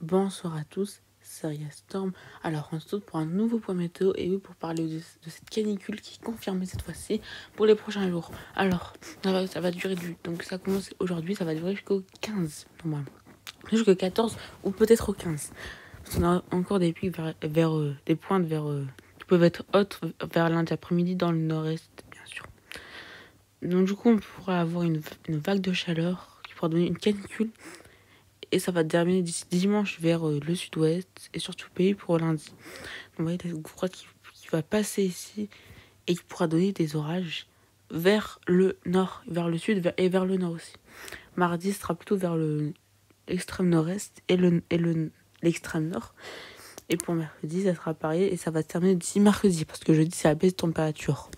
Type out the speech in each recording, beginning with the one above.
Bonsoir à tous, c'est Ria Storm. Alors, on se retrouve pour un nouveau point météo et oui, pour parler de cette canicule qui est confirmée cette fois-ci pour les prochains jours. Alors, ça va durer donc ça commence aujourd'hui, ça va durer jusqu'au 15 normalement. Jusqu'au 14 ou peut-être au 15. Parce qu'on a encore des pics des pointes qui peuvent être hautes vers lundi après-midi dans le nord-est, bien sûr. Donc du coup, on pourra avoir une vague de chaleur qui pourra donner une canicule. Et ça va terminer d'ici dimanche vers le sud-ouest et surtout pays pour lundi. Donc, vous voyez la froide qui va passer ici et qui pourra donner des orages vers le nord, vers le sud et vers le nord aussi. Mardi sera plutôt vers l'extrême nord-est et l'extrême nord. Et pour mercredi, ça sera pareil et ça va terminer d'ici mercredi parce que jeudi, c'est la baisse de température.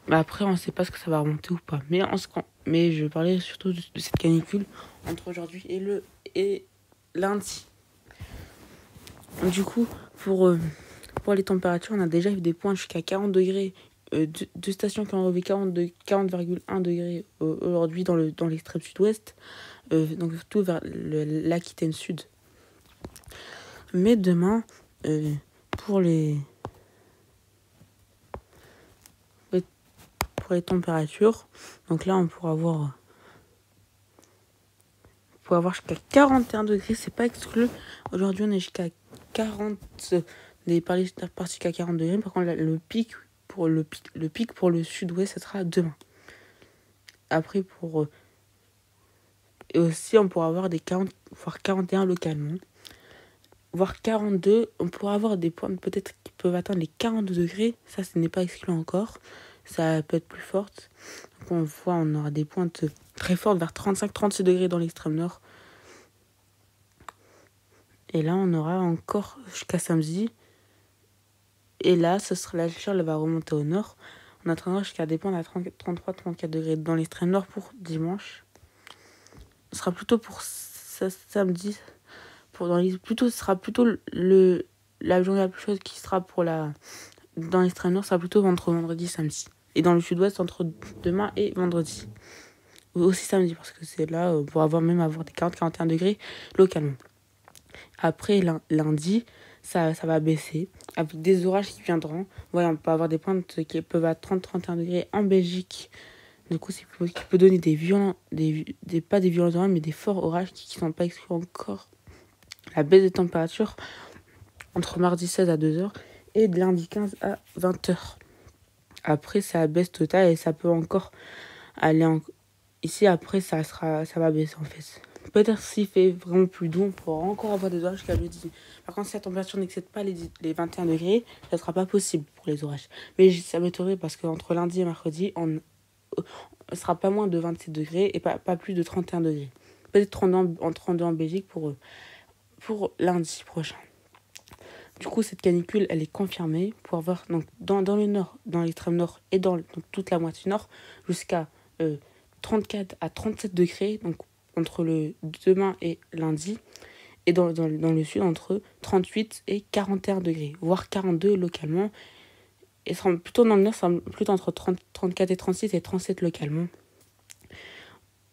Mais après, on ne sait pas ce que ça va remonter ou pas. Mais je parlais surtout de cette canicule entre aujourd'hui et lundi. Du coup, pour les températures, on a déjà eu des points jusqu'à 40 degrés. Deux stations qui ont relevé 40,1 degrés aujourd'hui dans l'extrême sud-ouest. Donc surtout vers l'Aquitaine sud. Mais demain, pour les températures, donc là on pourra avoir jusqu'à 41 degrés, c'est pas exclu. Aujourd'hui on est jusqu'à 40, des parties jusqu'à 40 degrés. Par contre le pic pour le sud-ouest, ça sera demain. Après et aussi on pourra avoir des 40 voire 41 localement, voire 42. On pourra avoir des points peut-être qui peuvent atteindre les 42 degrés, ça ce n'est pas exclu encore, ça peut être plus forte. Donc on aura des pointes très fortes vers 35-36 degrés dans l'extrême nord. Et là, on aura encore jusqu'à samedi. Et là, la chaleur va remonter au nord. On atteindra jusqu'à des points à 33-34 degrés dans l'extrême nord pour dimanche. Ce sera plutôt pour samedi. Ce sera plutôt la journée la plus chaude qui sera dans l'extrême nord, sera plutôt entre vendredi et samedi. Et dans le sud-ouest, entre demain et vendredi. Ou aussi samedi, parce que c'est là pour avoir des 40-41 degrés localement. Après, lundi, ça va baisser avec des orages qui viendront. Voilà, on peut avoir des pointes qui peuvent à 30-31 degrés en Belgique. Du coup, c'est qui peut donner pas des violents orages, mais des forts orages qui ne sont pas exclus encore. La baisse des températures entre mardi 16 à 2h et de lundi 15 à 20h. Après, c'est la baisse totale et ça peut encore aller ici. Après, ça va baisser en fait. Peut-être s'il fait vraiment plus doux, on pourra encore avoir des orages jusqu'à jeudi. Par contre, si la température n'excède pas les 21 degrés, ça ne sera pas possible pour les orages. Mais ça m'étonnerait parce qu'entre lundi et mercredi, on ne sera pas moins de 27 degrés et pas plus de 31 degrés. Peut-être 32 en Belgique pour lundi prochain. Du coup, cette canicule, elle est confirmée pour avoir donc, dans le nord, dans l'extrême nord et dans toute la moitié nord, jusqu'à 34 à 37 degrés, donc entre le demain et lundi, et dans le sud entre 38 et 41 degrés, voire 42 localement. Et plutôt dans le nord, ça plutôt entre 34 et 36 et 37 localement.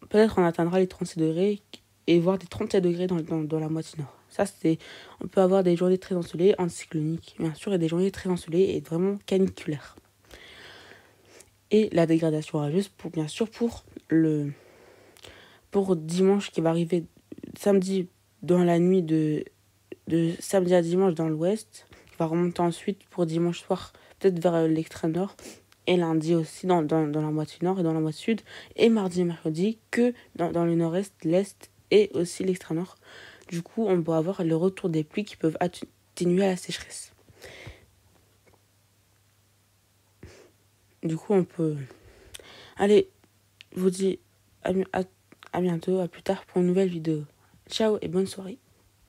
Peut-être on atteindra les 37 degrés et voire des 37 degrés dans la moitié nord. Ça, on peut avoir des journées très ensoleillées, anticycloniques, bien sûr, et des journées très ensoleillées et vraiment caniculaires. Et la dégradation orageuse, bien sûr, pour dimanche qui va arriver samedi dans la nuit de samedi à dimanche dans l'ouest, qui va remonter ensuite pour dimanche soir, peut-être vers l'extrême nord, et lundi aussi dans la moitié nord et dans la moitié sud, et mardi et mercredi que dans le nord-est, l'est et aussi l'extrême nord. Du coup, on peut avoir le retour des pluies qui peuvent atténuer la sécheresse. Du coup, on peut... Allez, je vous dis à bientôt, à plus tard pour une nouvelle vidéo. Ciao et bonne soirée.